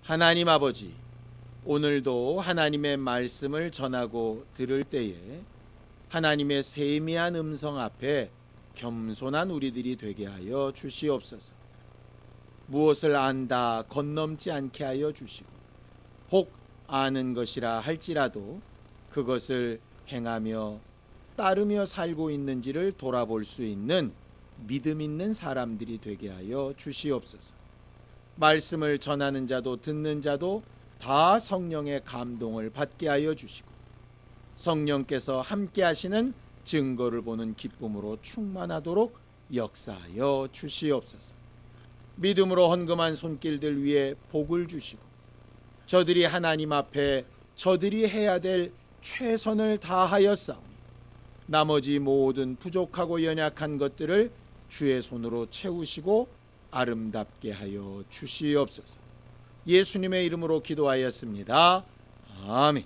하나님 아버지, 오늘도 하나님의 말씀을 전하고 들을 때에 하나님의 세미한 음성 앞에 겸손한 우리들이 되게 하여 주시옵소서. 무엇을 안다 건넘지 않게 하여 주시고, 혹 아는 것이라 할지라도 그것을 행하며 따르며 살고 있는지를 돌아볼 수 있는 믿음 있는 사람들이 되게 하여 주시옵소서. 말씀을 전하는 자도 듣는 자도 다 성령의 감동을 받게 하여 주시고, 성령께서 함께 하시는 증거를 보는 기쁨으로 충만하도록 역사하여 주시옵소서. 믿음으로 헌금한 손길들 위에 복을 주시고, 저들이 하나님 앞에 저들이 해야 될 최선을 다하였사오니 나머지 모든 부족하고 연약한 것들을 주의 손으로 채우시고 아름답게 하여 주시옵소서. 예수님의 이름으로 기도하였습니다. 아멘.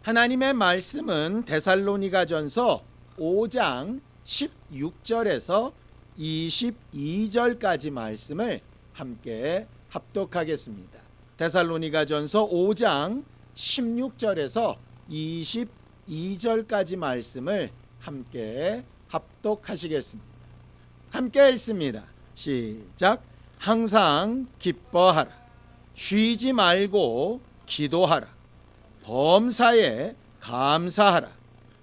하나님의 말씀은 데살로니가전서 5장 16절에서 22절까지 말씀을 함께 합독하겠습니다. 데살로니가전서 5장 16절에서 22절까지 말씀을 함께 합독하시겠습니다. 함께 읽습니다. 시작. 항상 기뻐하라. 쉬지 말고 기도하라. 범사에 감사하라.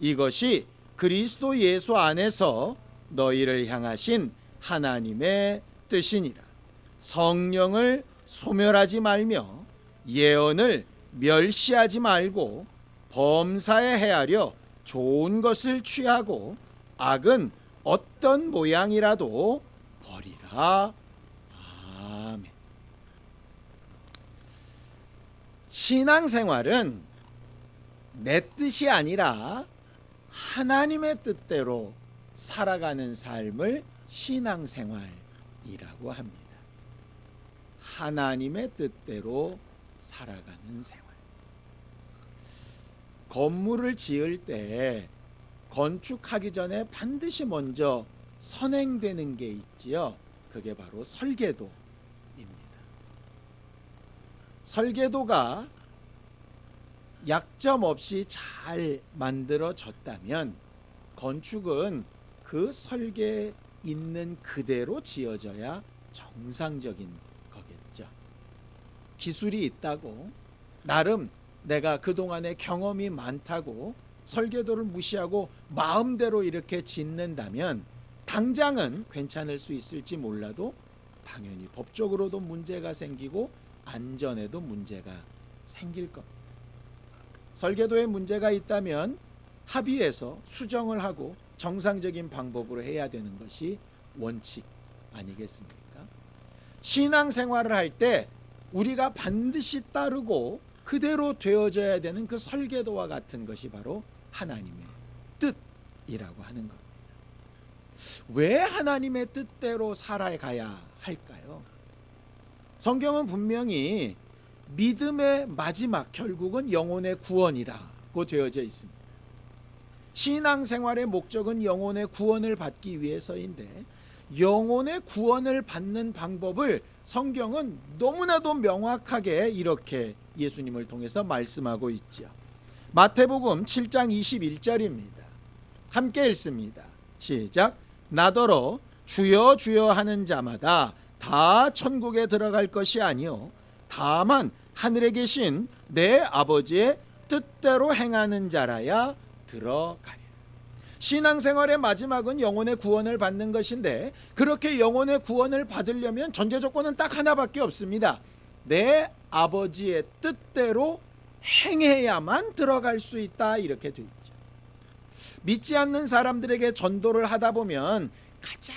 이것이 그리스도 예수 안에서 너희를 향하신 하나님의 뜻이니라. 성령을 소멸하지 말며 예언을 멸시하지 말고 범사에 헤아려 좋은 것을 취하고 악은 어떤 모양이라도 버리라. 아멘. 신앙생활은 내 뜻이 아니라 하나님의 뜻대로 살아가는 삶을 신앙생활이라고 합니다. 하나님의 뜻대로 살아가는 생활. 건물을 지을 때 건축하기 전에 반드시 먼저 선행되는 게 있지요. 그게 바로 설계도입니다. 설계도가 약점 없이 잘 만들어졌다면 건축은 그 설계 있는 그대로 지어져야 정상적인 거겠죠. 기술이 있다고, 나름 내가 그동안에 경험이 많다고 설계도를 무시하고 마음대로 이렇게 짓는다면 당장은 괜찮을 수 있을지 몰라도 당연히 법적으로도 문제가 생기고 안전에도 문제가 생길 겁니다. 설계도에 문제가 있다면 합의해서 수정을 하고 정상적인 방법으로 해야 되는 것이 원칙 아니겠습니까? 신앙생활을 할 때 우리가 반드시 따르고 그대로 되어져야 되는 그 설계도와 같은 것이 바로 하나님의 뜻이라고 하는 겁니다. 왜 하나님의 뜻대로 살아가야 할까요? 성경은 분명히 믿음의 마지막 결국은 영혼의 구원이라고 되어져 있습니다. 신앙생활의 목적은 영혼의 구원을 받기 위해서인데, 영혼의 구원을 받는 방법을 성경은 너무나도 명확하게 이렇게 예수님을 통해서 말씀하고 있죠. 마태복음 7장 21절입니다. 함께 읽습니다. 시작. 나더러 주여 주여 하는 자마다 다 천국에 들어갈 것이 아니요 다만 하늘에 계신 내 아버지의 뜻대로 행하는 자라야 들어가리라. 신앙생활의 마지막은 영혼의 구원을 받는 것인데, 그렇게 영혼의 구원을 받으려면 전제 조건은 딱 하나밖에 없습니다. 내 아버지의 뜻대로 행해야만 들어갈 수 있다, 이렇게 되어 있죠. 믿지 않는 사람들에게 전도를 하다 보면 가장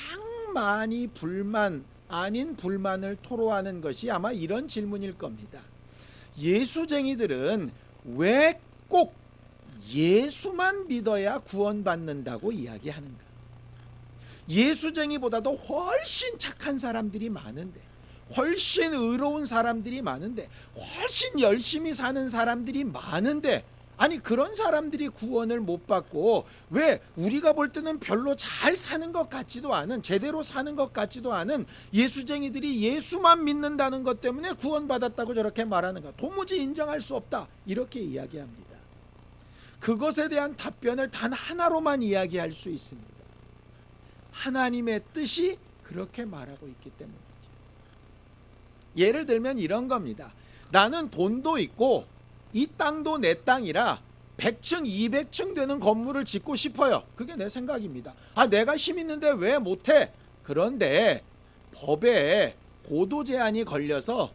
많이 불만 아닌 불만을 토로하는 것이 아마 이런 질문일 겁니다. 예수쟁이들은 왜 꼭 예수만 믿어야 구원받는다고 이야기하는가? 예수쟁이보다도 훨씬 착한 사람들이 많은데, 훨씬 의로운 사람들이 많은데, 훨씬 열심히 사는 사람들이 많은데 아니 그런 사람들이 구원을 못 받고 왜 우리가 볼 때는 별로 잘 사는 것 같지도 않은, 제대로 사는 것 같지도 않은 예수쟁이들이 예수만 믿는다는 것 때문에 구원받았다고 저렇게 말하는가? 도무지 인정할 수 없다, 이렇게 이야기합니다. 그것에 대한 답변을 단 하나로만 이야기할 수 있습니다. 하나님의 뜻이 그렇게 말하고 있기 때문이죠. 예를 들면 이런 겁니다. 나는 돈도 있고 이 땅도 내 땅이라 100층 200층 되는 건물을 짓고 싶어요. 그게 내 생각입니다. 내가 힘 있는데 왜 못해? 그런데 법에 고도 제한이 걸려서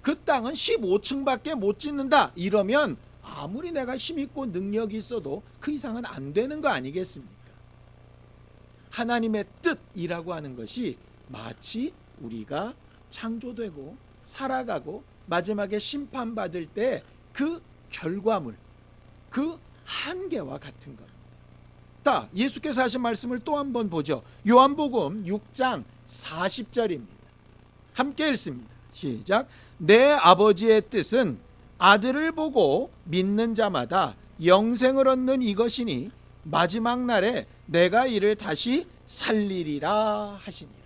그 땅은 15층밖에 못 짓는다, 이러면 아무리 내가 힘 있고 능력이 있어도 그 이상은 안 되는 거 아니겠습니까? 하나님의 뜻이라고 하는 것이 마치 우리가 창조되고 살아가고 마지막에 심판받을 때 그 결과물, 그 한계와 같은 겁니다. 예수께서 하신 말씀을 또 한번 보죠. 요한복음 6장 40절입니다. 함께 읽습니다. 시작. 내 아버지의 뜻은 아들을 보고 믿는 자마다 영생을 얻는 이것이니 마지막 날에 내가 이를 다시 살리리라 하시니라.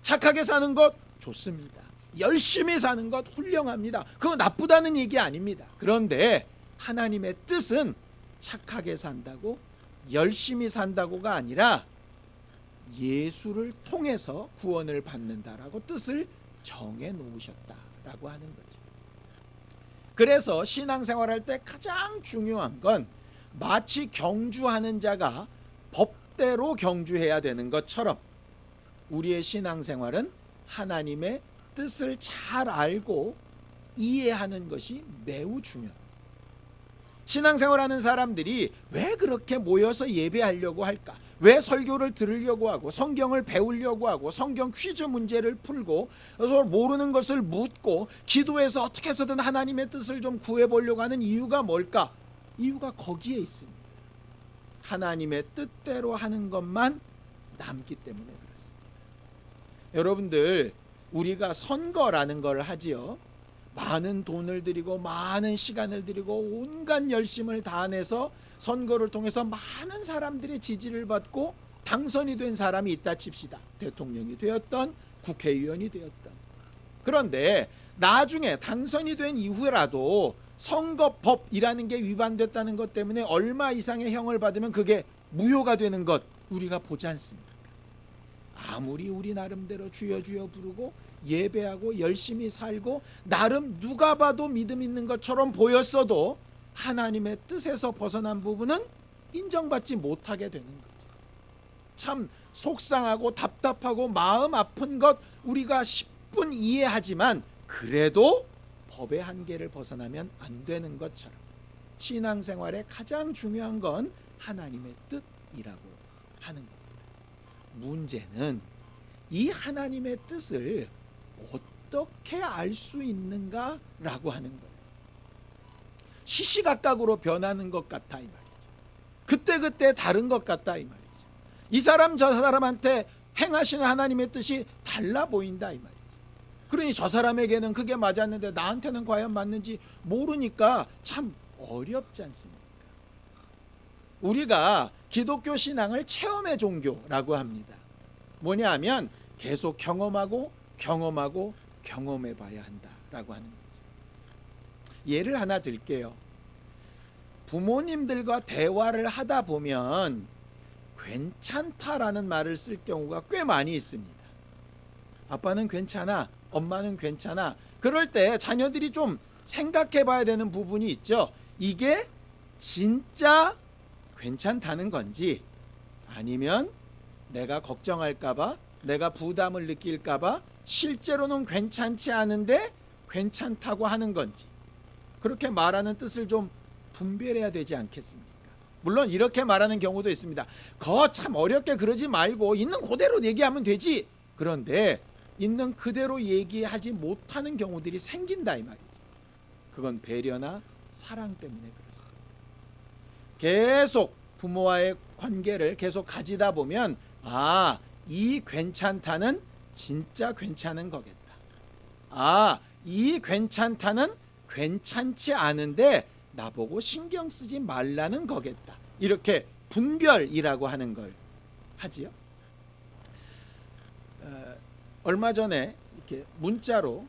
착하게 사는 것 좋습니다. 열심히 사는 것 훌륭합니다. 그거 나쁘다는 얘기 아닙니다. 그런데 하나님의 뜻은 착하게 산다고, 열심히 산다고가 아니라 예수를 통해서 구원을 받는다라고 뜻을 정해 놓으셨다라고 하는 거죠. 그래서 신앙생활할 때 가장 중요한 건 마치 경주하는 자가 법대로 경주해야 되는 것처럼 우리의 신앙생활은 하나님의 뜻을 잘 알고 이해하는 것이 매우 중요합니다. 신앙생활하는 사람들이 왜 그렇게 모여서 예배하려고 할까? 왜 설교를 들으려고 하고 성경을 배우려고 하고 성경 퀴즈 문제를 풀고 모르는 것을 묻고 기도해서 어떻게 해서든 하나님의 뜻을 좀 구해보려고 하는 이유가 뭘까? 이유가 거기에 있습니다. 하나님의 뜻대로 하는 것만 남기 때문에 그렇습니다. 여러분들, 우리가 선거라는 걸 하지요. 많은 돈을 들이고 많은 시간을 들이고 온갖 열심을 다해서 선거를 통해서 많은 사람들의 지지를 받고 당선이 된 사람이 있다 칩시다. 대통령이 되었던 국회의원이 되었던. 그런데 나중에 당선이 된 이후라도 선거법이라는 게 위반됐다는 것 때문에 얼마 이상의 형을 받으면 그게 무효가 되는 것 우리가 보지 않습니까? 아무리 우리 나름대로 주여 주여 부르고 예배하고 열심히 살고 나름 누가 봐도 믿음 있는 것처럼 보였어도 하나님의 뜻에서 벗어난 부분은 인정받지 못하게 되는 거죠. 참 속상하고 답답하고 마음 아픈 것 우리가 10분 이해하지만 그래도 법의 한계를 벗어나면 안 되는 것처럼 신앙생활의 가장 중요한 건 하나님의 뜻이라고 하는 겁니다. 문제는 이 하나님의 뜻을 어떻게 알 수 있는가라고 하는 거예요. 시시각각으로 변하는 것 같다 이 말이죠. 그때그때 다른 것 같다 이 말이죠. 이 사람 저 사람한테 행하시는 하나님의 뜻이 달라 보인다 이 말이죠. 그러니 저 사람에게는 그게 맞았는데 나한테는 과연 맞는지 모르니까 참 어렵지 않습니까? 우리가 기독교 신앙을 체험의 종교라고 합니다. 뭐냐 하면 계속 경험하고 경험해 봐야 한다라고 하는 거죠. 예를 하나 들게요. 부모님들과 대화를 하다 보면 괜찮다라는 말을 쓸 경우가 꽤 많이 있습니다. 아빠는 괜찮아, 엄마는 괜찮아. 그럴 때 자녀들이 좀 생각해 봐야 되는 부분이 있죠. 이게 진짜 괜찮다는 건지 아니면 내가 걱정할까봐, 내가 부담을 느낄까봐 실제로는 괜찮지 않은데 괜찮다고 하는 건지 그렇게 말하는 뜻을 좀 분별해야 되지 않겠습니까? 물론 이렇게 말하는 경우도 있습니다. 거 참 어렵게 그러지 말고 있는 그대로 얘기하면 되지. 그런데 있는 그대로 얘기하지 못하는 경우들이 생긴다 이 말이죠. 그건 배려나 사랑 때문에 그렇습니다. 계속 부모와의 관계를 계속 가지다 보면 이 괜찮다는 진짜 괜찮은 거겠다. 이 괜찮다는 괜찮지 않은데 나보고 신경 쓰지 말라는 거겠다. 이렇게 분별이라고 하는 걸 하지요. 얼마 전에 이렇게 문자로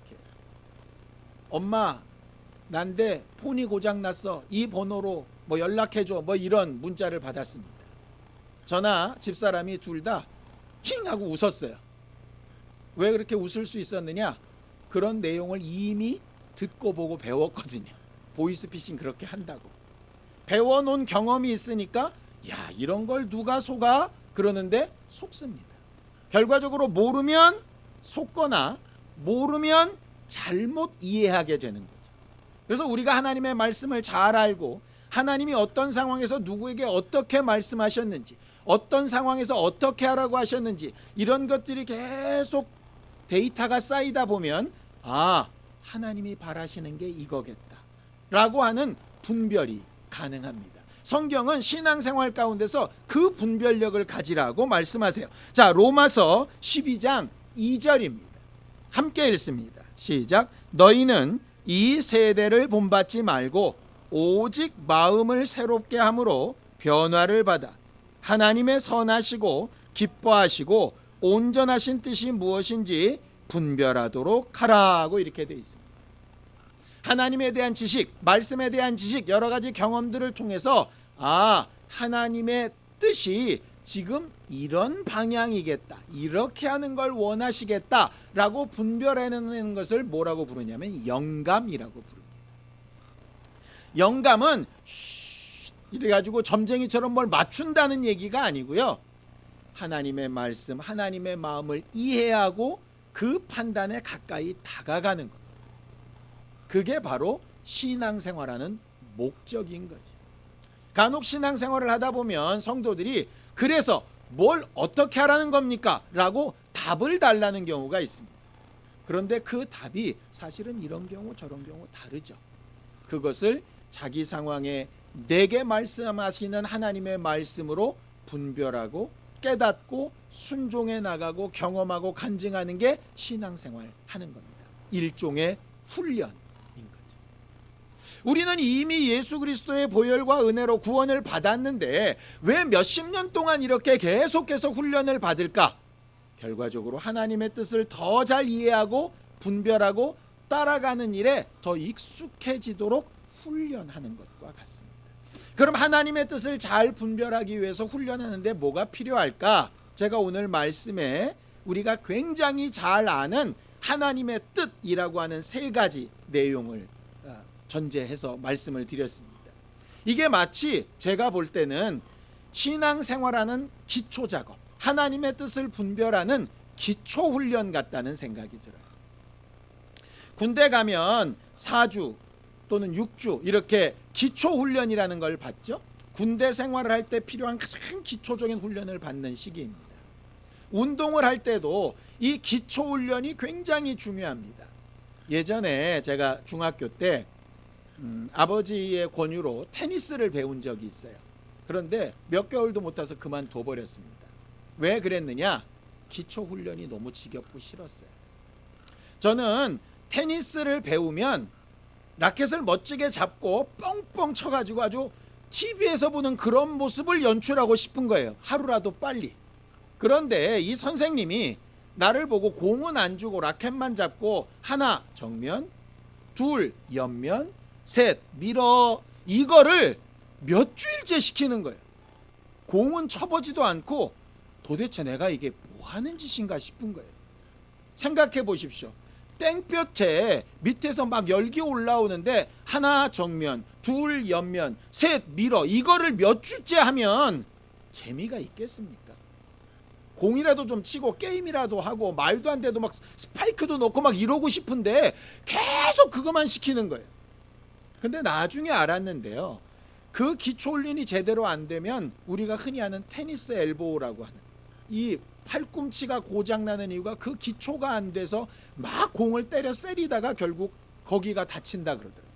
이렇게 엄마 난데 폰이 고장 났어. 이 번호로 뭐 연락해줘. 뭐 이런 문자를 받았습니다. 저나 집사람이 둘 다 힝 하고 웃었어요. 왜 그렇게 웃을 수 있었느냐? 그런 내용을 이미 듣고 보고 배웠거든요. 보이스피싱 그렇게 한다고. 배워놓은 경험이 있으니까 야 이런 걸 누가 속아? 그러는데 속습니다. 결과적으로 모르면 속거나 모르면 잘못 이해하게 되는 거죠. 그래서 우리가 하나님의 말씀을 잘 알고 하나님이 어떤 상황에서 누구에게 어떻게 말씀하셨는지 어떤 상황에서 어떻게 하라고 하셨는지 이런 것들이 계속 데이터가 쌓이다 보면 아 하나님이 바라시는 게 이거겠다 라고 하는 분별이 가능합니다. 성경은 신앙생활 가운데서 그 분별력을 가지라고 말씀하세요. 자, 로마서 12장 2절입니다. 함께 읽습니다. 시작. 너희는 이 세대를 본받지 말고 오직 마음을 새롭게 함으로 변화를 받아 하나님의 선하시고 기뻐하시고 온전하신 뜻이 무엇인지 분별하도록 하라고 이렇게 되어 있습니다. 하나님에 대한 지식, 말씀에 대한 지식, 여러 가지 경험들을 통해서 아 하나님의 뜻이 지금 이런 방향이겠다, 이렇게 하는 걸 원하시겠다라고 분별해내는 것을 뭐라고 부르냐면 영감이라고 부릅니다. 영감은 이래가지고 점쟁이처럼 뭘 맞춘다는 얘기가 아니고요. 하나님의 말씀, 하나님의 마음을 이해하고 그 판단에 가까이 다가가는 것. 그게 바로 신앙생활하는 목적인 거지. 간혹 신앙생활을 하다 보면 성도들이 그래서 뭘 어떻게 하라는 겁니까? 라고 답을 달라는 경우가 있습니다. 그런데 그 답이 사실은 이런 경우 저런 경우 다르죠. 그것을 자기 상황에 내게 말씀하시는 하나님의 말씀으로 분별하고 깨닫고 순종해 나가고 경험하고 간증하는 게 신앙생활 하는 겁니다. 일종의 훈련인 거죠. 우리는 이미 예수 그리스도의 보혈과 은혜로 구원을 받았는데 왜 몇십 년 동안 이렇게 계속해서 훈련을 받을까? 결과적으로 하나님의 뜻을 더 잘 이해하고 분별하고 따라가는 일에 더 익숙해지도록 훈련하는 것과 같습니다. 그럼 하나님의 뜻을 잘 분별하기 위해서 훈련하는데 뭐가 필요할까? 제가 오늘 말씀에 우리가 굉장히 잘 아는 하나님의 뜻이라고 하는 세 가지 내용을 전제해서 말씀을 드렸습니다. 이게 마치 제가 볼 때는 신앙생활하는 기초작업, 하나님의 뜻을 분별하는 기초훈련 같다는 생각이 들어요. 군대 가면 4주 또는 6주 이렇게 기초훈련이라는 걸 받죠. 군대 생활을 할 때 필요한 가장 기초적인 훈련을 받는 시기입니다. 운동을 할 때도 이 기초훈련이 굉장히 중요합니다. 예전에 제가 중학교 때 아버지의 권유로 테니스를 배운 적이 있어요. 그런데 몇 개월도 못 타서 그만둬 버렸습니다. 왜 그랬느냐? 기초훈련이 너무 지겹고 싫었어요. 저는 테니스를 배우면 라켓을 멋지게 잡고 뻥뻥 쳐가지고 아주 TV에서 보는 그런 모습을 연출하고 싶은 거예요. 하루라도 빨리. 그런데 이 선생님이 나를 보고 공은 안 주고 라켓만 잡고 하나 정면, 둘 옆면, 셋 밀어 이거를 몇 주일째 시키는 거예요. 공은 쳐보지도 않고 도대체 내가 이게 뭐 하는 짓인가 싶은 거예요. 생각해 보십시오. 땡볕에 밑에서 막 열기 올라오는데 하나 정면, 둘 옆면, 셋 밀어 이거를 몇 주째 하면 재미가 있겠습니까? 공이라도 좀 치고 게임이라도 하고 말도 안 돼도 막 스파이크도 넣고 막 이러고 싶은데 계속 그것만 시키는 거예요. 근데 나중에 알았는데요. 그 기초훈련이 제대로 안 되면 우리가 흔히 하는 테니스 엘보우라고 하는 이 팔꿈치가 고장나는 이유가 그 기초가 안 돼서 막 공을 때려 세리다가 결국 거기가 다친다 그러더라고요.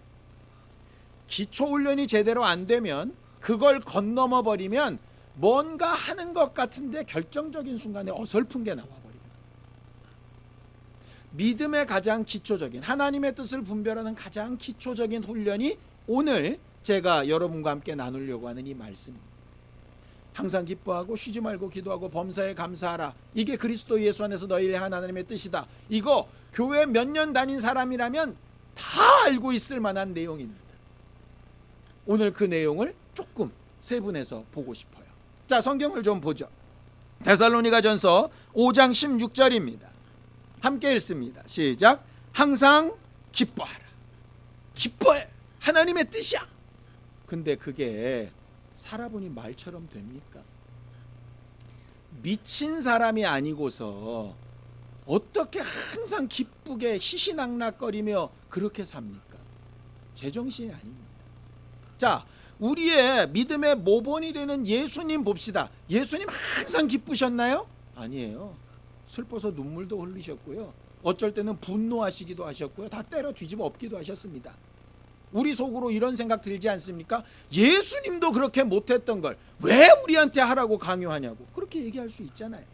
기초훈련이 제대로 안 되면 그걸 건너머 버리면 뭔가 하는 것 같은데 결정적인 순간에 어설픈 게 나와버립니다. 믿음의 가장 기초적인 하나님의 뜻을 분별하는 가장 기초적인 훈련이 오늘 제가 여러분과 함께 나누려고 하는 이 말씀입니다. 항상 기뻐하고 쉬지 말고 기도하고 범사에 감사하라. 이게 그리스도 예수 안에서 너희를 향한 하나님의 뜻이다. 이거 교회 몇 년 다닌 사람이라면 다 알고 있을 만한 내용입니다. 오늘 그 내용을 조금 세분해서 보고 싶어요. 자, 성경을 좀 보죠. 데살로니가전서 5장 16절입니다. 함께 읽습니다. 시작. 항상 기뻐하라. 기뻐해. 하나님의 뜻이야. 근데 그게 살아보니 말처럼 됩니까? 미친 사람이 아니고서 어떻게 항상 기쁘게 희희낙낙거리며 그렇게 삽니까? 제정신이 아닙니다. 자, 우리의 믿음의 모본이 되는 예수님 봅시다. 예수님 항상 기쁘셨나요? 아니에요. 슬퍼서 눈물도 흘리셨고요. 어쩔 때는 분노하시기도 하셨고요. 다 때려 뒤집어 엎기도 하셨습니다. 우리 속으로 이런 생각 들지 않습니까? 예수님도 그렇게 못했던 걸 왜 우리한테 하라고 강요하냐고 그렇게 얘기할 수 있잖아요.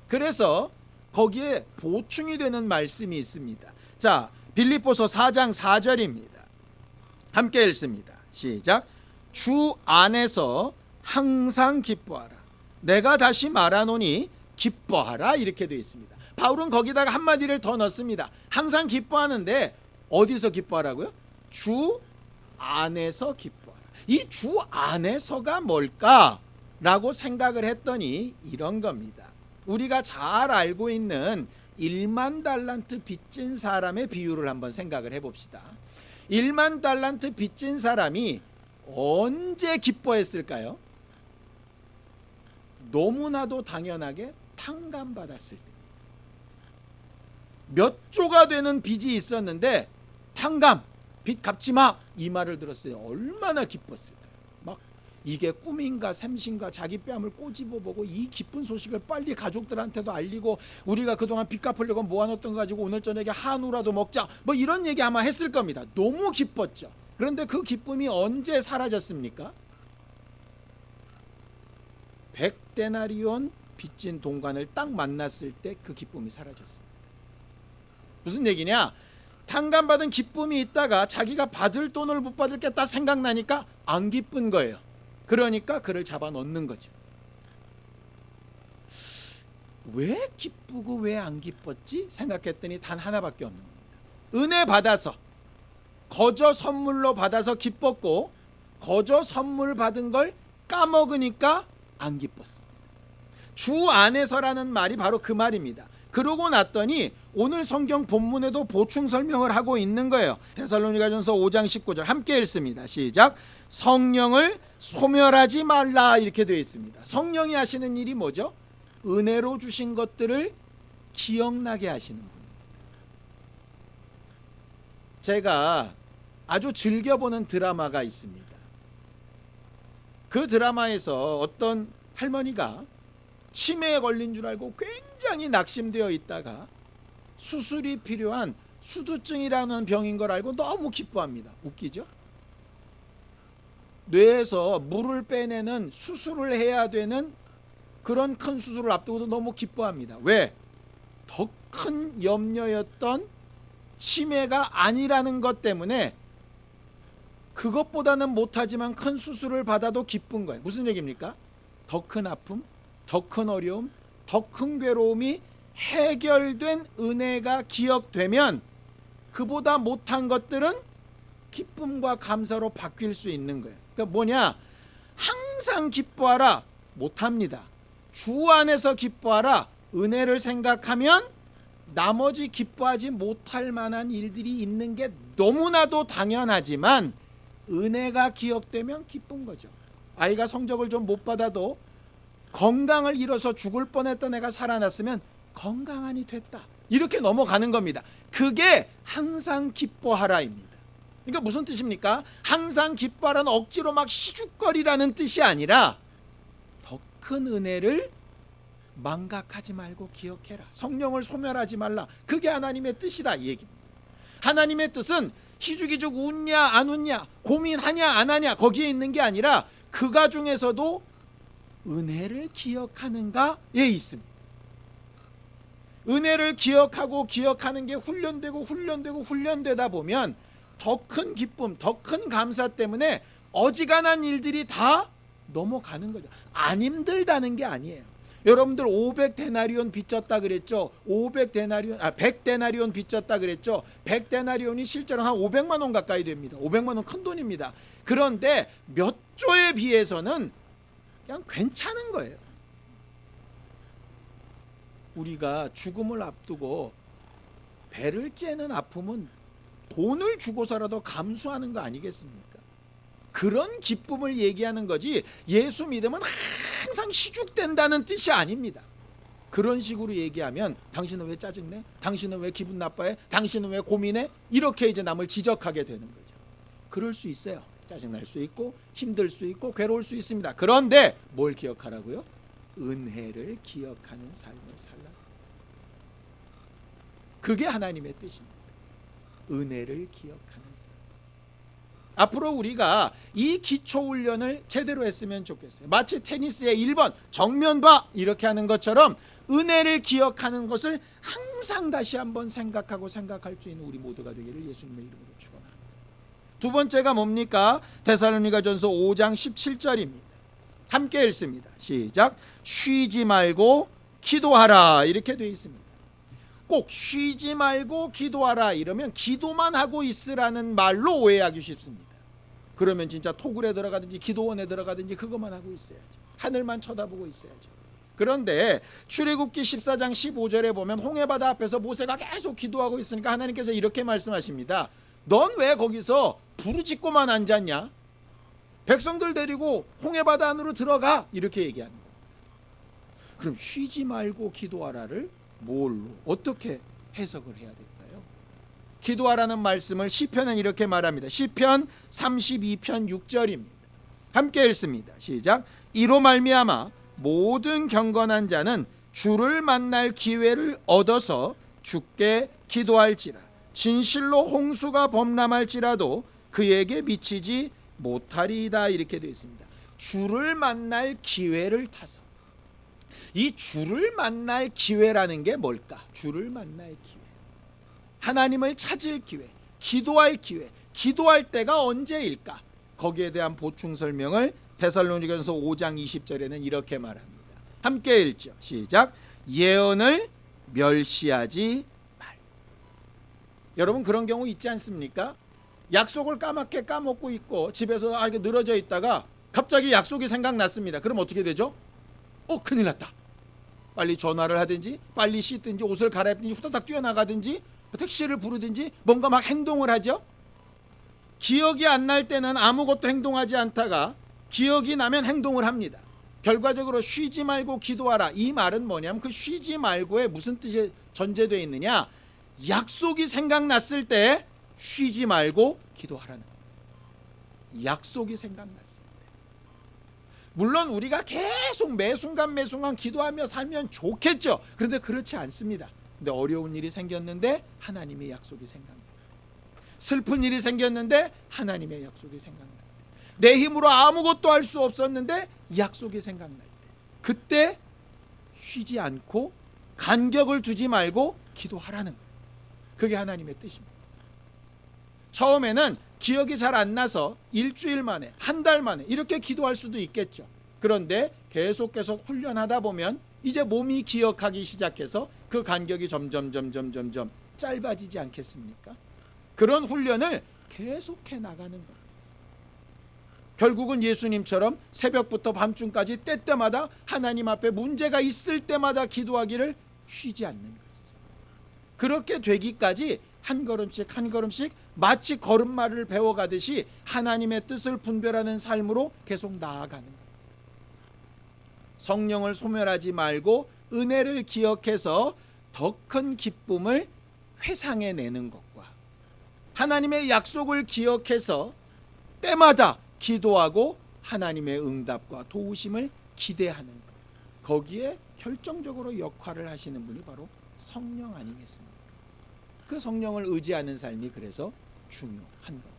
그래서 거기에 보충이 되는 말씀이 있습니다. 자, 빌립보서 4장 4절입니다. 함께 읽습니다. 시작. 주 안에서 항상 기뻐하라. 내가 다시 말하노니 기뻐하라. 이렇게 되어 있습니다. 바울은 거기다가 한마디를 더 넣습니다. 항상 기뻐하는데 어디서 기뻐하라고요? 주 안에서 기뻐하라. 이 주 안에서가 뭘까라고 생각을 했더니 이런 겁니다. 우리가 잘 알고 있는 1만 달란트 빚진 사람의 비유를 한번 생각을 해봅시다. 1만 달란트 빚진 사람이 언제 기뻐했을까요? 너무나도 당연하게 탕감받았을 때. 몇 조가 되는 빚이 있었는데 탕감, 빚 갚지 마, 이 말을 들었어요. 얼마나 기뻤을까요? 막 이게 꿈인가 샘신가 자기 뺨을 꼬집어보고 이 기쁜 소식을 빨리 가족들한테도 알리고 우리가 그동안 빚 갚으려고 모아놓던 거 가지고 오늘 저녁에 한우라도 먹자, 뭐 이런 얘기 아마 했을 겁니다. 너무 기뻤죠. 그런데 그 기쁨이 언제 사라졌습니까? 100데나리온 빚진 동관을 딱 만났을 때 그 기쁨이 사라졌습니다. 무슨 얘기냐? 탕감받은 기쁨이 있다가 자기가 받을 돈을 못 받을 게 딱 생각나니까 안 기쁜 거예요. 그러니까 그를 잡아 넣는 거죠. 왜 기쁘고 왜 안 기뻤지? 생각했더니 단 하나밖에 없는 겁니다. 은혜 받아서 거저 선물로 받아서 기뻤고 거저 선물 받은 걸 까먹으니까 안 기뻤습니다. 주 안에서라는 말이 바로 그 말입니다. 그러고 났더니 오늘 성경 본문에도 보충 설명을 하고 있는 거예요. 데살로니가전서 5장 19절 함께 읽습니다. 시작. 성령을 소멸하지 말라 이렇게 되어 있습니다. 성령이 하시는 일이 뭐죠? 은혜로 주신 것들을 기억나게 하시는 분입니다. 제가 아주 즐겨보는 드라마가 있습니다. 그 드라마에서 어떤 할머니가 치매에 걸린 줄 알고 굉장히 낙심되어 있다가 수술이 필요한 수두증이라는 병인 걸 알고 너무 기뻐합니다. 웃기죠? 뇌에서 물을 빼내는 수술을 해야 되는 그런 큰 수술을 앞두고도 너무 기뻐합니다. 왜? 더 큰 염려였던 치매가 아니라는 것 때문에 그것보다는 못하지만 큰 수술을 받아도 기쁜 거예요. 무슨 얘기입니까? 더 큰 아픔, 더 큰 어려움, 더 큰 괴로움이 해결된 은혜가 기억되면 그보다 못한 것들은 기쁨과 감사로 바뀔 수 있는 거예요. 그러니까 뭐냐? 항상 기뻐하라. 못합니다. 주 안에서 기뻐하라. 은혜를 생각하면 나머지 기뻐하지 못할 만한 일들이 있는 게 너무나도 당연하지만 은혜가 기억되면 기쁜 거죠. 아이가 성적을 좀 못 받아도 건강을 잃어서 죽을 뻔했던 애가 살아났으면 건강하니 됐다. 이렇게 넘어가는 겁니다. 그게 항상 기뻐하라입니다. 그러니까 무슨 뜻입니까? 항상 기뻐하라는 억지로 막 희죽거리라는 뜻이 아니라 더 큰 은혜를 망각하지 말고 기억해라. 성령을 소멸하지 말라. 그게 하나님의 뜻이다 이 얘기입니다. 하나님의 뜻은 희죽희죽 웃냐 안 웃냐 고민하냐 안 하냐 거기에 있는 게 아니라 그가 중에서도 은혜를 기억하는가에 있습니다. 은혜를 기억하고 기억하는 게 훈련되고 훈련되다 보면 더 큰 기쁨, 더 큰 감사 때문에 어지간한 일들이 다 넘어가는 거죠. 안 힘들다는 게 아니에요. 여러분들 500데나리온 빚졌다 그랬죠. 100데나리온 빚졌다 그랬죠. 100데나리온이 실제로 한 500만 원 가까이 됩니다. 500만 원 큰 돈입니다. 그런데 몇 조에 비해서는 그냥 괜찮은 거예요. 우리가 죽음을 앞두고 배를 째는 아픔은 돈을 주고서라도 감수하는 거 아니겠습니까? 그런 기쁨을 얘기하는 거지, 예수 믿으면 항상 시죽된다는 뜻이 아닙니다. 그런 식으로 얘기하면 당신은 왜 짜증내? 당신은 왜 기분 나빠해? 당신은 왜 고민해? 이렇게 이제 남을 지적하게 되는 거죠. 그럴 수 있어요. 짜증날 수 있고 힘들 수 있고 괴로울 수 있습니다. 그런데 뭘 기억하라고요? 은혜를 기억하는 삶을 살라. 그게 하나님의 뜻입니다. 은혜를 기억하는 삶. 앞으로 우리가 이 기초훈련을 제대로 했으면 좋겠어요. 마치 테니스의 1번 정면 봐 이렇게 하는 것처럼 은혜를 기억하는 것을 항상 다시 한번 생각하고 생각할 수 있는 우리 모두가 되기를 예수님의 이름으로 축원합니다. 두 번째가 뭡니까? 데살로니가전서 5장 17절입니다. 함께 읽습니다. 시작. 쉬지 말고 기도하라 이렇게 되어 있습니다. 꼭 쉬지 말고 기도하라 이러면 기도만 하고 있으라는 말로 오해하기 쉽습니다. 그러면 진짜 토굴에 들어가든지 기도원에 들어가든지 그것만 하고 있어야죠. 하늘만 쳐다보고 있어야죠. 그런데 출애굽기 14장 15절에 보면 홍해바다 앞에서 모세가 계속 기도하고 있으니까 하나님께서 이렇게 말씀하십니다. 넌 왜 거기서 부르짖고만 앉았냐? 백성들 데리고 홍해바다 안으로 들어가 이렇게 얘기하는 거예요. 그럼 쉬지 말고 기도하라를 뭘로 어떻게 해석을 해야 될까요? 기도하라는 말씀을 시편은 이렇게 말합니다. 시편 32편 6절입니다. 함께 읽습니다. 시작. 이로 말미암아 모든 경건한 자는 주를 만날 기회를 얻어서 주께 기도할지라. 진실로 홍수가 범람할지라도 그에게 미치지 못하리이다 이렇게 되어 있습니다. 주를 만날 기회를 타서. 이 주를 만날 기회라는 게 뭘까? 주를 만날 기회, 하나님을 찾을 기회, 기도할 기회, 기도할 때가 언제일까? 거기에 대한 보충 설명을 데살로니가전서 5장 20절에는 이렇게 말합니다. 함께 읽죠. 시작. 예언을 멸시하지 말. 여러분 그런 경우 있지 않습니까? 약속을 까맣게 까먹고 있고 집에서 이렇게 늘어져 있다가 갑자기 약속이 생각났습니다. 그럼 어떻게 되죠? 큰일 났다. 빨리 전화를 하든지 빨리 씻든지 옷을 갈아입든지 후다닥 뛰어나가든지 택시를 부르든지 뭔가 막 행동을 하죠. 기억이 안 날 때는 아무것도 행동하지 않다가 기억이 나면 행동을 합니다. 결과적으로 쉬지 말고 기도하라. 이 말은 뭐냐면 그 쉬지 말고에 무슨 뜻이 전제되어 있느냐? 약속이 생각났을 때 쉬지 말고 기도하라는 거예요. 약속이 생각났을 때. 물론 우리가 계속 매 순간 기도하며 살면 좋겠죠. 그런데 그렇지 않습니다. 근데 어려운 일이 생겼는데 하나님의 약속이 생각나요. 슬픈 일이 생겼는데 하나님의 약속이 생각나요. 내 힘으로 아무것도 할 수 없었는데 약속이 생각날 때, 그때 쉬지 않고 간격을 두지 말고 기도하라는 거예요. 그게 하나님의 뜻입니다. 처음에는 기억이 잘 안 나서 일주일 만에, 한 달 만에 이렇게 기도할 수도 있겠죠. 그런데 계속 훈련하다 보면 이제 몸이 기억하기 시작해서 그 간격이 점점 짧아지지 않겠습니까? 그런 훈련을 계속해 나가는 겁니다. 결국은 예수님처럼 새벽부터 밤중까지 때때마다 하나님 앞에 문제가 있을 때마다 기도하기를 쉬지 않는 것이죠. 그렇게 되기까지 한 걸음씩 마치 걸음마를 배워가듯이 하나님의 뜻을 분별하는 삶으로 계속 나아가는 겁니다. 성령을 소멸하지 말고 은혜를 기억해서 더 큰 기쁨을 회상해내는 것과 하나님의 약속을 기억해서 때마다 기도하고 하나님의 응답과 도우심을 기대하는 것, 거기에 결정적으로 역할을 하시는 분이 바로 성령 아니겠습니까? 그 성령을 의지하는 삶이 그래서 중요한 겁니다.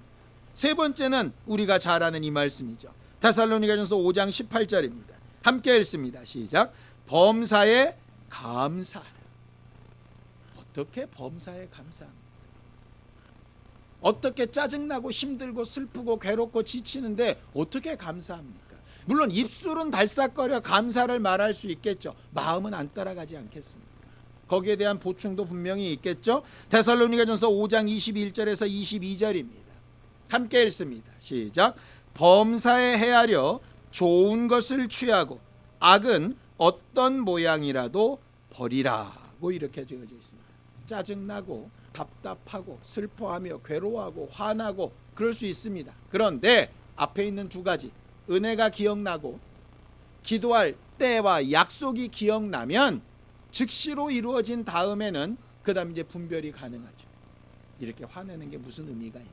세 번째는 우리가 잘 아는 이 말씀이죠. 데살로니가전서 5장 18절입니다. 함께 읽습니다. 시작. 범사에 감사하라. 어떻게 범사에 감사합니까? 어떻게 짜증나고 힘들고 슬프고 괴롭고 지치는데 어떻게 감사합니까? 물론 입술은 달싹거려 감사를 말할 수 있겠죠. 마음은 안 따라가지 않겠습니까? 거기에 대한 보충도 분명히 있겠죠. 데살로니가전서 5장 21절에서 22절입니다. 함께 읽습니다. 시작. 범사에 헤아려 좋은 것을 취하고 악은 어떤 모양이라도 버리라고 이렇게 되어져 있습니다. 짜증나고 답답하고 슬퍼하며 괴로워하고 화나고 그럴 수 있습니다. 그런데 앞에 있는 두 가지, 은혜가 기억나고 기도할 때와 약속이 기억나면 즉시로 이루어진 다음에는 그 다음 이제 분별이 가능하죠. 이렇게 화내는 게 무슨 의미가 있나,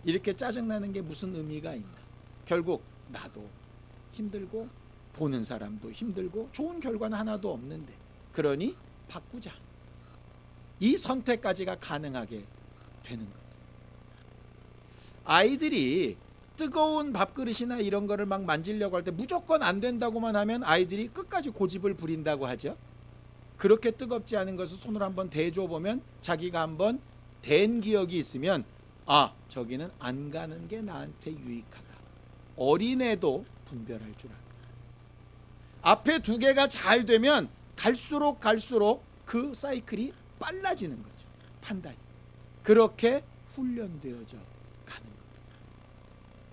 이렇게 짜증나는 게 무슨 의미가 있나. 결국 나도 힘들고 보는 사람도 힘들고 좋은 결과는 하나도 없는데, 그러니 바꾸자. 이 선택까지가 가능하게 되는 거죠. 아이들이 뜨거운 밥그릇이나 이런 거를 막 만지려고 할 때 무조건 안 된다고만 하면 아이들이 끝까지 고집을 부린다고 하죠. 그렇게 뜨겁지 않은 것을 손으로 한번 대줘 보면 자기가 한번 댄 기억이 있으면 아, 저기는 안 가는 게 나한테 유익하다. 어린애도 분별할 줄 압니다. 앞에 두 개가 잘 되면 갈수록 그 사이클이 빨라지는 거죠. 판단이. 그렇게 훈련되어져 가는 겁니다.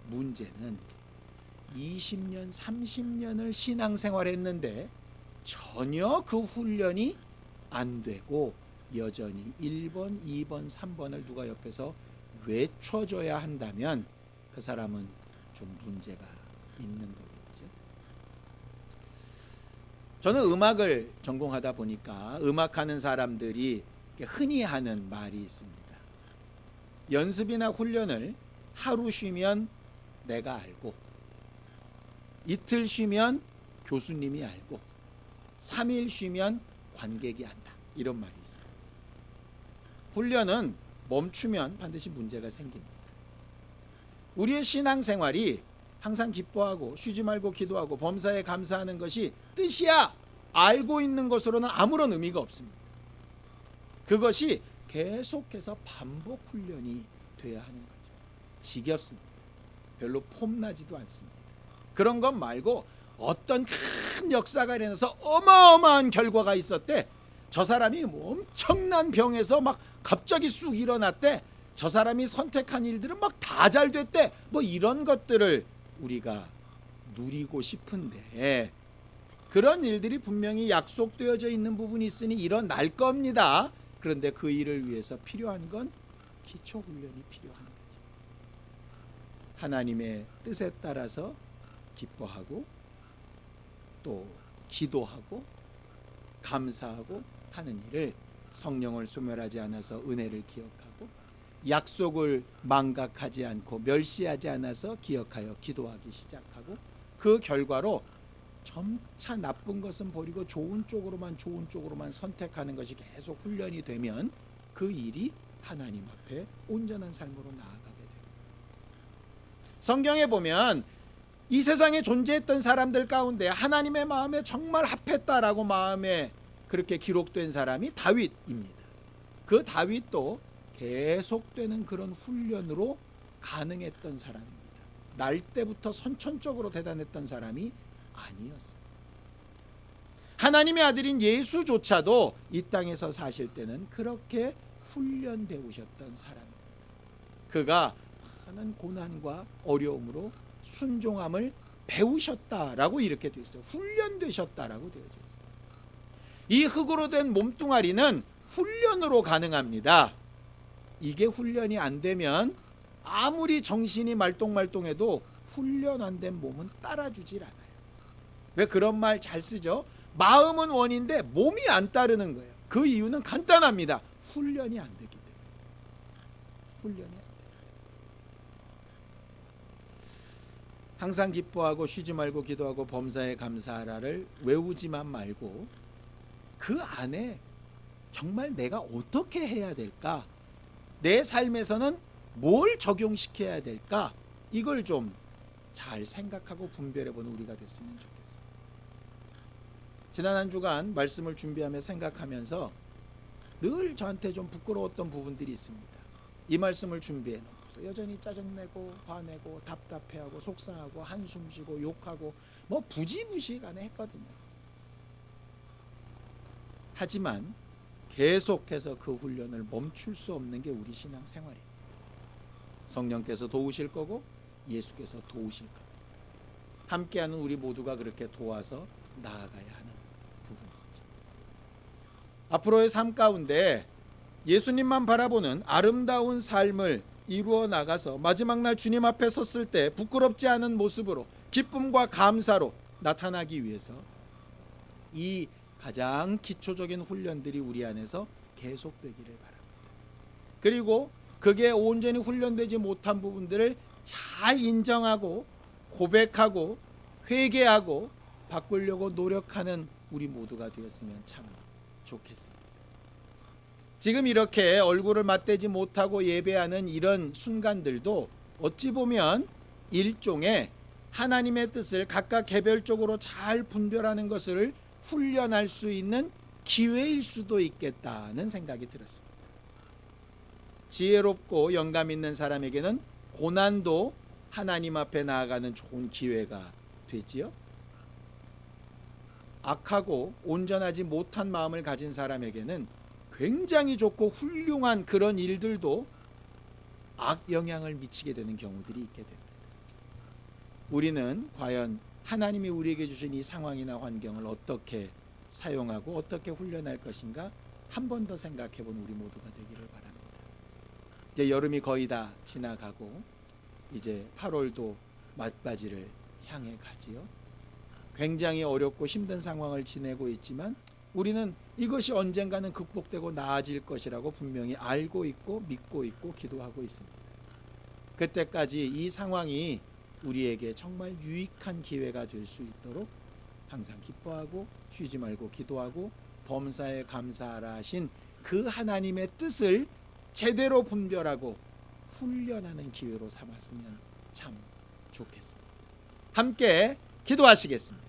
문제는 20년, 30년을 신앙생활했는데 전혀 그 훈련이 안 되고 여전히 1번, 2번, 3번을 누가 옆에서 외쳐줘야 한다면 그 사람은 좀 문제가 있는 거겠죠. 저는 음악을 전공하다 보니까 음악하는 사람들이 흔히 하는 말이 있습니다. 연습이나 훈련을 하루 쉬면 내가 알고, 이틀 쉬면 교수님이 알고, 3일 쉬면 관객이 한다. 이런 말이 있어요. 훈련은 멈추면 반드시 문제가 생깁니다. 우리의 신앙생활이 항상 기뻐하고 쉬지 말고 기도하고 범사에 감사하는 것이 뜻이야 알고 있는 것으로는 아무런 의미가 없습니다. 그것이 계속해서 반복 훈련이 돼야 하는 거죠. 지겹습니다. 별로 폼나지도 않습니다. 그런 것 말고 어떤 큰 역사가 일어나서 어마어마한 결과가 있었대. 저 사람이 뭐 엄청난 병에서 막 갑자기 쑥 일어났대. 저 사람이 선택한 일들은 막 다 잘 됐대. 뭐 이런 것들을 우리가 누리고 싶은데 그런 일들이 분명히 약속되어져 있는 부분이 있으니 일어날 겁니다. 그런데 그 일을 위해서 필요한 건 기초 훈련이 필요한 거죠. 하나님의 뜻에 따라서 기뻐하고 또 기도하고 감사하고 하는 일을, 성령을 소멸하지 않아서 은혜를 기억하고 약속을 망각하지 않고 멸시하지 않아서 기억하여 기도하기 시작하고 그 결과로 점차 나쁜 것은 버리고 좋은 쪽으로만 선택하는 것이 계속 훈련이 되면 그 일이 하나님 앞에 온전한 삶으로 나아가게 됩니다. 성경에 보면 이 세상에 존재했던 사람들 가운데 하나님의 마음에 정말 합했다라고 마음에 그렇게 기록된 사람이 다윗입니다. 그 다윗도 계속되는 그런 훈련으로 가능했던 사람입니다. 날 때부터 선천적으로 대단했던 사람이 아니었어요. 하나님의 아들인 예수조차도 이 땅에서 사실 때는 그렇게 훈련되우셨던 사람입니다. 그가 많은 고난과 어려움으로 순종함을 배우셨다라고 이렇게 되어 있어요. 훈련되셨다라고 되어져 있어요. 이 흙으로 된 몸뚱아리는 훈련으로 가능합니다. 이게 훈련이 안 되면 아무리 정신이 말똥말똥해도 훈련 안 된 몸은 따라주질 않아요. 왜 그런 말 잘 쓰죠? 마음은 원인데 몸이 안 따르는 거예요. 그 이유는 간단합니다. 훈련이 안 되기 때문에. 훈련이 안 돼요. 항상 기뻐하고 쉬지 말고 기도하고 범사에 감사하라를 외우지만 말고 그 안에 정말 내가 어떻게 해야 될까? 내 삶에서는 뭘 적용시켜야 될까? 이걸 좀 잘 생각하고 분별해보는 우리가 됐으면 좋겠어요. 지난 한 주간 말씀을 준비하며 생각하면서 늘 저한테 좀 부끄러웠던 부분들이 있습니다. 이 말씀을 준비해 놓고도 여전히 짜증내고 화내고 답답해하고 속상하고 한숨 쉬고 욕하고 뭐 부지부지간에 했거든요. 하지만 계속해서 그 훈련을 멈출 수 없는 게 우리 신앙 생활이에요. 성령께서 도우실 거고 예수께서 도우실 겁니다. 함께하는 우리 모두가 그렇게 도와서 나아가야 하는 부분이죠. 앞으로의 삶 가운데 예수님만 바라보는 아름다운 삶을 이루어 나가서 마지막 날 주님 앞에 섰을 때 부끄럽지 않은 모습으로 기쁨과 감사로 나타나기 위해서 이 가장 기초적인 훈련들이 우리 안에서 계속되기를 바랍니다. 그리고 그게 온전히 훈련되지 못한 부분들을 잘 인정하고 고백하고 회개하고 바꾸려고 노력하는 우리 모두가 되었으면 참 좋겠습니다. 지금 이렇게 얼굴을 맞대지 못하고 예배하는 이런 순간들도 어찌 보면 일종의 하나님의 뜻을 각각 개별적으로 잘 분별하는 것을 훈련할 수 있는 기회일 수도 있겠다는 생각이 들었습니다. 지혜롭고 영감 있는 사람에게는 고난도 하나님 앞에 나아가는 좋은 기회가 되지요. 악하고 온전하지 못한 마음을 가진 사람에게는 굉장히 좋고 훌륭한 그런 일들도 악 영향을 미치게 되는 경우들이 있게 됩니다. 우리는 과연 하나님이 우리에게 주신 이 상황이나 환경을 어떻게 사용하고 어떻게 훈련할 것인가 한 번 더 생각해 본 우리 모두가 되기를 바랍니다. 이제 여름이 거의 다 지나가고 이제 8월도 맞바지를 향해 가지요. 굉장히 어렵고 힘든 상황을 지내고 있지만 우리는 이것이 언젠가는 극복되고 나아질 것이라고 분명히 알고 있고 믿고 있고 기도하고 있습니다. 그때까지 이 상황이 우리에게 정말 유익한 기회가 될 수 있도록 항상 기뻐하고 쉬지 말고 기도하고 범사에 감사하라 하신 그 하나님의 뜻을 제대로 분별하고 훈련하는 기회로 삼았으면 참 좋겠습니다. 함께 기도하시겠습니다.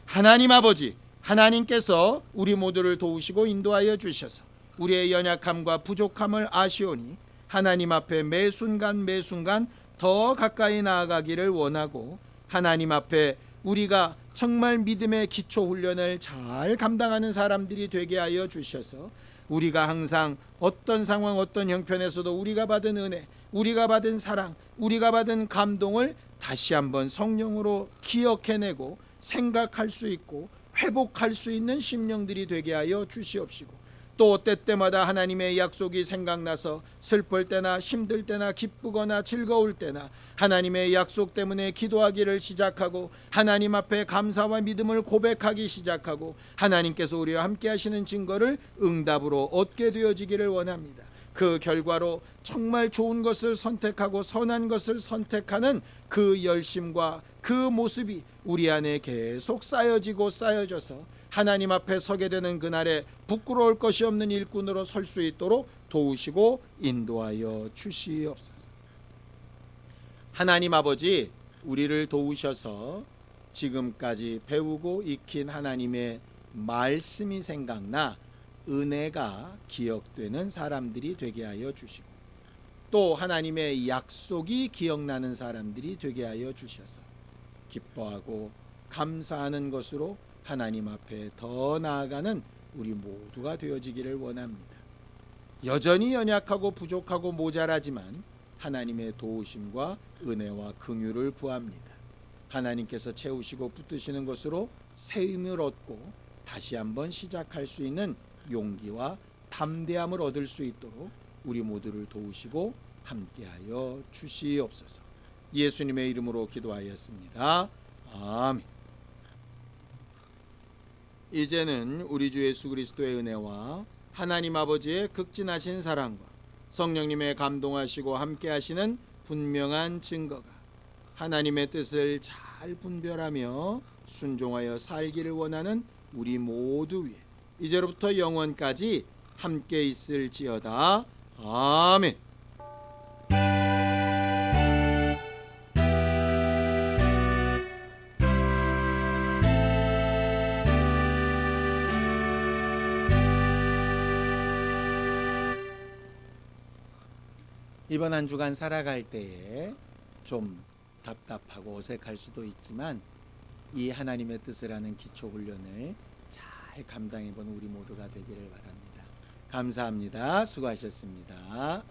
하나님 아버지, 하나님께서 우리 모두를 도우시고 인도하여 주셔서 우리의 연약함과 부족함을 아시오니 하나님 앞에 매 순간 더 가까이 나아가기를 원하고 하나님 앞에 우리가 정말 믿음의 기초 훈련을 잘 감당하는 사람들이 되게 하여 주셔서 우리가 항상 어떤 상황 어떤 형편에서도 우리가 받은 은혜, 우리가 받은 사랑, 우리가 받은 감동을 다시 한번 성령으로 기억해내고 생각할 수 있고 회복할 수 있는 심령들이 되게 하여 주시옵시고 또 때때마다 하나님의 약속이 생각나서 슬플 때나 힘들 때나 기쁘거나 즐거울 때나 하나님의 약속 때문에 기도하기를 시작하고 하나님 앞에 감사와 믿음을 고백하기 시작하고 하나님께서 우리와 함께 하시는 증거를 응답으로 얻게 되어지기를 원합니다. 그 결과로 정말 좋은 것을 선택하고 선한 것을 선택하는 그 열심과 그 모습이 우리 안에 계속 쌓여지고 쌓여져서 하나님 앞에 서게 되는 그날에 부끄러울 것이 없는 일꾼으로 설 수 있도록 도우시고 인도하여 주시옵소서. 하나님 아버지, 우리를 도우셔서 지금까지 배우고 익힌 하나님의 말씀이 생각나 은혜가 기억되는 사람들이 되게 하여 주시고 또 하나님의 약속이 기억나는 사람들이 되게 하여 주셔서 기뻐하고 감사하는 것으로 하나님 앞에 더 나아가는 우리 모두가 되어지기를 원합니다. 여전히 연약하고 부족하고 모자라지만 하나님의 도우심과 은혜와 긍휼을 구합니다. 하나님께서 채우시고 붙드시는 것으로 새 힘을 얻고 다시 한번 시작할 수 있는 용기와 담대함을 얻을 수 있도록 우리 모두를 도우시고 함께하여 주시옵소서. 예수님의 이름으로 기도하였습니다. 아멘. 이제는 우리 주 예수 그리스도의 은혜와 하나님 아버지의 극진하신 사랑과 성령님의 감동하시고 함께하시는 분명한 증거가 하나님의 뜻을 잘 분별하며 순종하여 살기를 원하는 우리 모두 위에 이제로부터 영원까지 함께 있을지어다. 아멘. 이번 한 주간 살아갈 때에 좀 답답하고 어색할 수도 있지만 이 하나님의 뜻을 아는 기초 훈련을 잘 감당해 본 우리 모두가 되기를 바랍니다. 감사합니다. 수고하셨습니다.